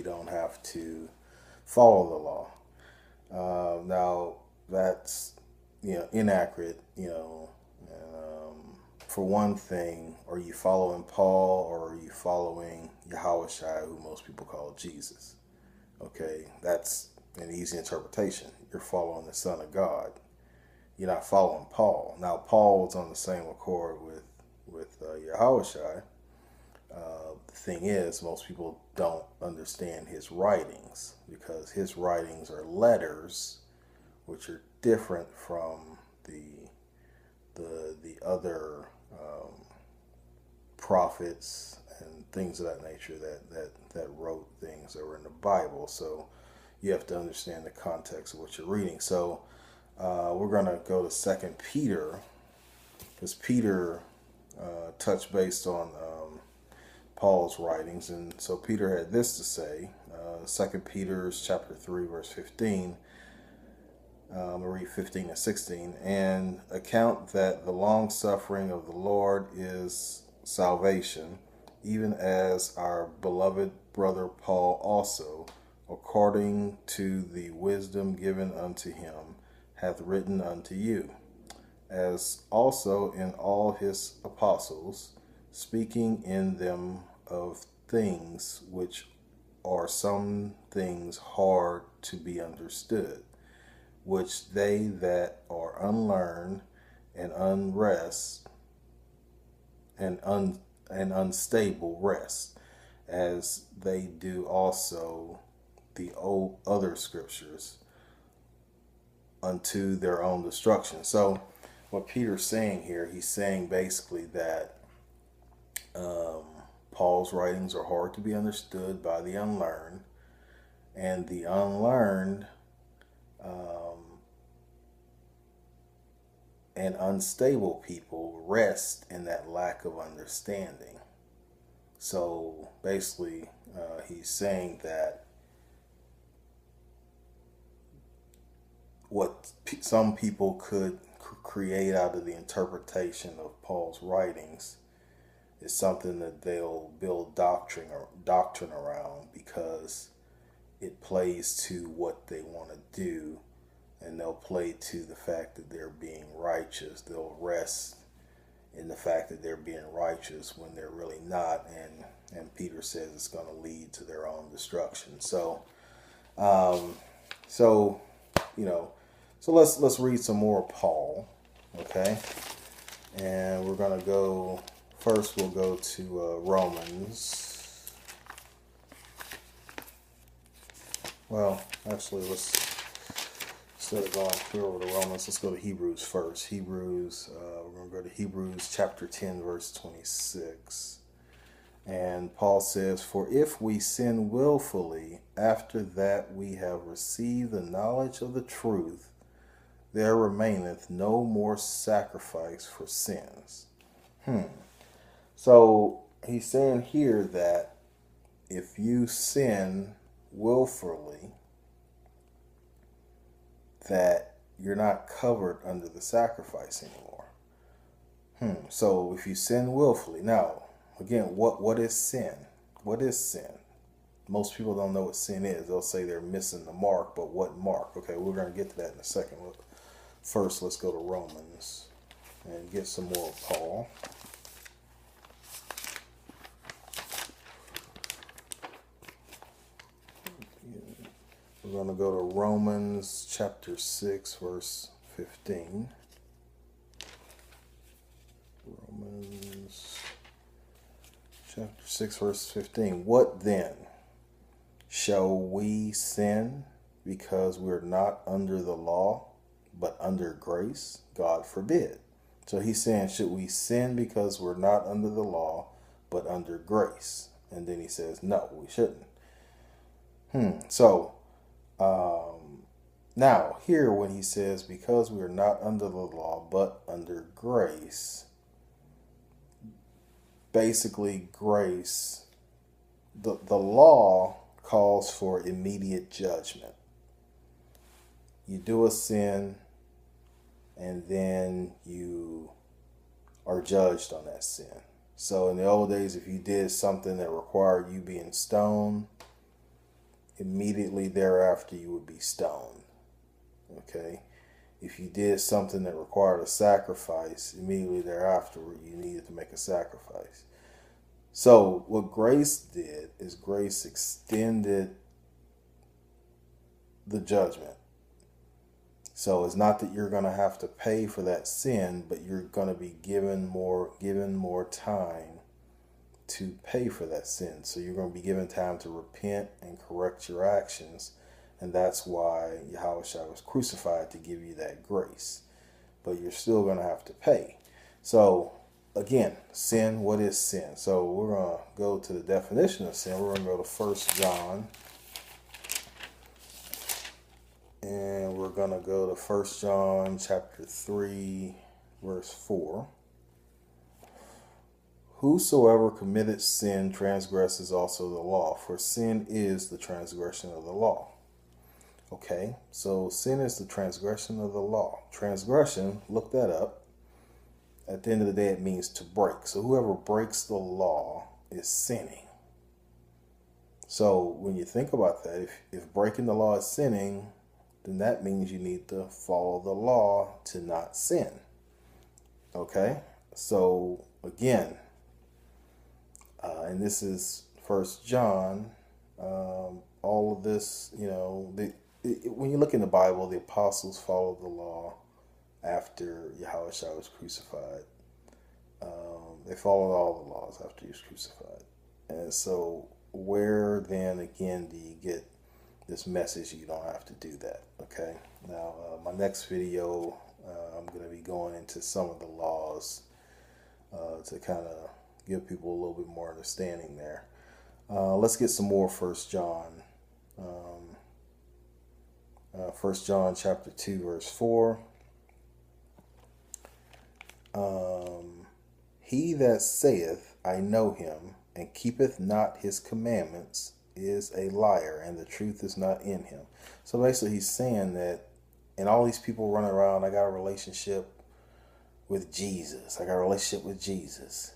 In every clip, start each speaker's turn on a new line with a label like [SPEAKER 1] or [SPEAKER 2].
[SPEAKER 1] don't have to follow the law. Now that's inaccurate. For one thing, are you following Paul or are you following Yahweh Shai, who most people call Jesus? Okay, that's an easy interpretation. You're following the Son of God. You're not following Paul. Now, Paul was on the same accord with Yahweh Shai. The thing is, most people don't understand his writings because his writings are letters, which are different from the other prophets and things of that nature that wrote things that were in the Bible. So you have to understand the context of what you're reading. So we're going to go to Second Peter, because Peter touched based on Paul's writings, and so Peter had this to say. 2 Peter chapter 3 verse 15. I'll read 15 and 16. And account that the long suffering of the Lord is salvation, even as our beloved brother Paul also, according to the wisdom given unto him, hath written unto you, as also in all his apostles, speaking in them of things which are some things hard to be understood, which they that are unlearned and unstable rest, as they do also the old other scriptures unto their own destruction. So what Peter's saying here, he's saying basically that Paul's writings are hard to be understood by the unlearned, and the unlearned and unstable people rest in that lack of understanding. So basically, he's saying that what some people could create out of the interpretation of Paul's writings is something that they'll build doctrine around, because it plays to what they want to do, and they'll play to the fact that they're being righteous. They'll rest in the fact that they're being righteous when they're really not, and Peter says it's going to lead to their own destruction. So so let's read some more of Paul, okay? And we're going to go first. We'll go to Romans. Well, actually, instead of going clear over to Romans, let's go to Hebrews first. We're going to go to Hebrews chapter 10, verse 26. And Paul says, "For if we sin willfully after that we have received the knowledge of the truth, there remaineth no more sacrifice for sins." So he's saying here that if you sin willfully, that you're not covered under the sacrifice anymore. So if you sin willfully, now again, what is sin? What is sin? Most people don't know what sin is. They'll say they're missing the mark, but what mark? Okay, we're going to get to that in a second. First, let's go to Romans and get some more of Paul. We're going to go to Romans chapter 6, verse 15. Romans chapter 6, verse 15. "What then? Shall we sin because we're not under the law, but under grace? God forbid." So he's saying, should we sin because we're not under the law, but under grace? And then he says, no, we shouldn't. So now here when he says, because we are not under the law, but under grace, basically grace, the law calls for immediate judgment. You do a sin, and then you are judged on that sin. So in the old days, if you did something that required you being stoned, immediately thereafter you would be stoned. Okay? If you did something that required a sacrifice, immediately thereafter you needed to make a sacrifice. So what grace did is grace extended the judgment. So it's not that you're going to have to pay for that sin, but you're going to be given more time to pay for that sin. So you're going to be given time to repent and correct your actions. And that's why Yahushua was crucified, to give you that grace. But you're still going to have to pay. So again, sin, what is sin? So we're going to go to the definition of sin. We're going to go to 1 John. And we're going to go to 1 John chapter 3, verse 4. Whosoever committeth sin transgresses also the law, for sin is the transgression of the law. Okay, so sin is the transgression of the law. Transgression, look that up. At the end of the day, it means to break. So whoever breaks the law is sinning. So when you think about that, if breaking the law is sinning, then that means you need to follow the law to not sin. Okay? So again, and this is 1 John, all of this, when you look in the Bible, the apostles followed the law after Yahushua was crucified. They followed all the laws after he was crucified. And so where then again do you get this message you don't have to do that? Okay, now my next video, I'm going to be going into some of the laws to kind of give people a little bit more understanding there. Let's get some more 1 John. 1 John chapter 2 verse 4. He that saith, I know him, and keepeth not his commandments, is a liar, and the truth is not in him. So basically he's saying that, and all these people running around, I got a relationship with Jesus. I got a relationship with Jesus.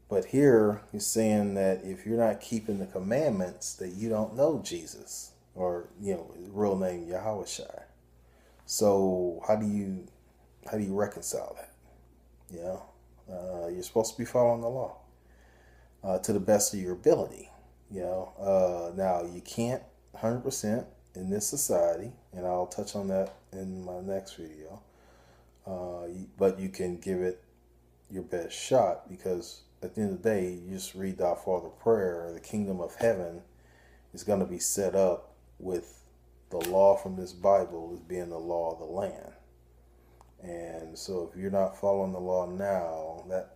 [SPEAKER 1] But here he's saying that if you're not keeping the commandments, that you don't know Jesus, or real name Yahushua. So how do you reconcile that? You're supposed to be following the law to the best of your ability. Now you can't 100% in this society, and I'll touch on that in my next video. But you can give it your best shot, because at the end of the day, you just read the Our Father prayer. The kingdom of heaven is going to be set up with the law from this Bible as being the law of the land. And so if you're not following the law now, that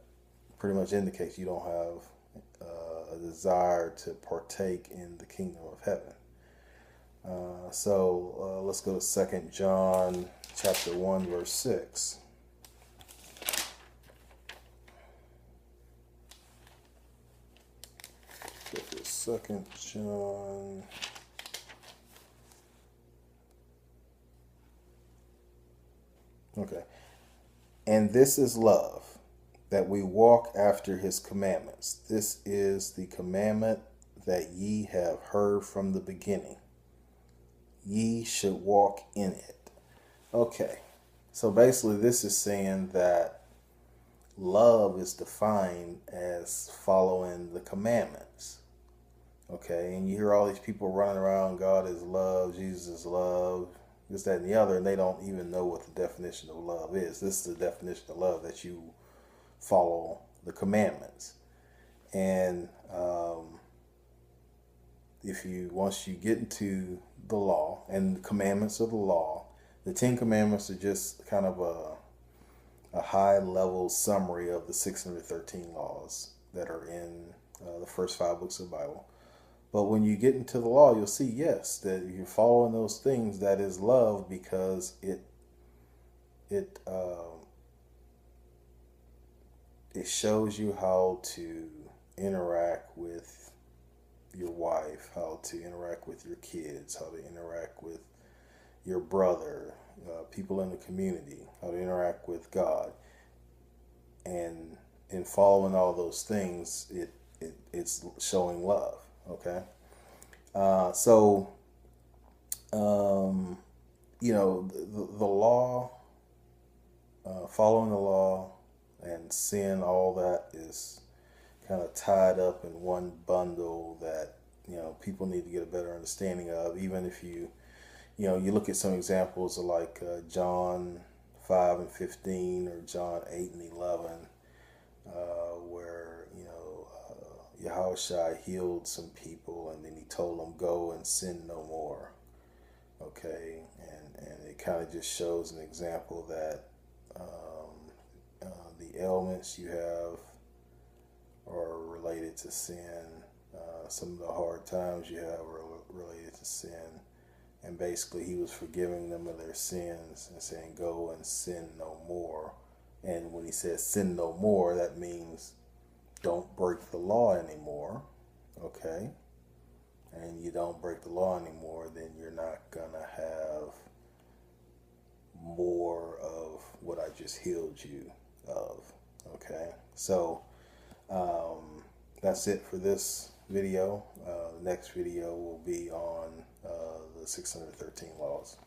[SPEAKER 1] pretty much indicates you don't have a desire to partake in the kingdom of heaven. So let's go to 2 John chapter 1 verse 6. Go to 2 John. Okay. And this is love, that we walk after his commandments. This is the commandment that ye have heard from the beginning. Ye should walk in it. Okay. So basically this is saying that love is defined as following the commandments. Okay. And you hear all these people running around, God is love, Jesus is love, this, that, and the other, and they don't even know what the definition of love is. This is the definition of love, that you follow the commandments. And once you get into the law and the commandments of the law, the 10 commandments are just kind of a high level summary of the 613 laws that are in the first 5 books of the Bible. But when you get into the law, you'll see, yes, that if you're following those things, that is love, because it shows you how to interact with your wife, how to interact with your kids, how to interact with your brother, people in the community, how to interact with God. And in following all those things, it's showing love. Okay. So, um, you know, the law, following the law, and sin, all that is kind of tied up in one bundle that people need to get a better understanding of. Even if you look at some examples of like John 5:15 or John 8:11, where Yahushua healed some people and then he told them go and sin no more. Okay, and it kind of just shows an example that the ailments you have are related to sin. Some of the hard times you have are related to sin. And basically, he was forgiving them of their sins and saying, go and sin no more. And when he says sin no more, that means don't break the law anymore. Okay? And you don't break the law anymore, then you're not going to have more of what I just healed you of. Okay? So, that's it for this video. The next video will be on the 613 laws.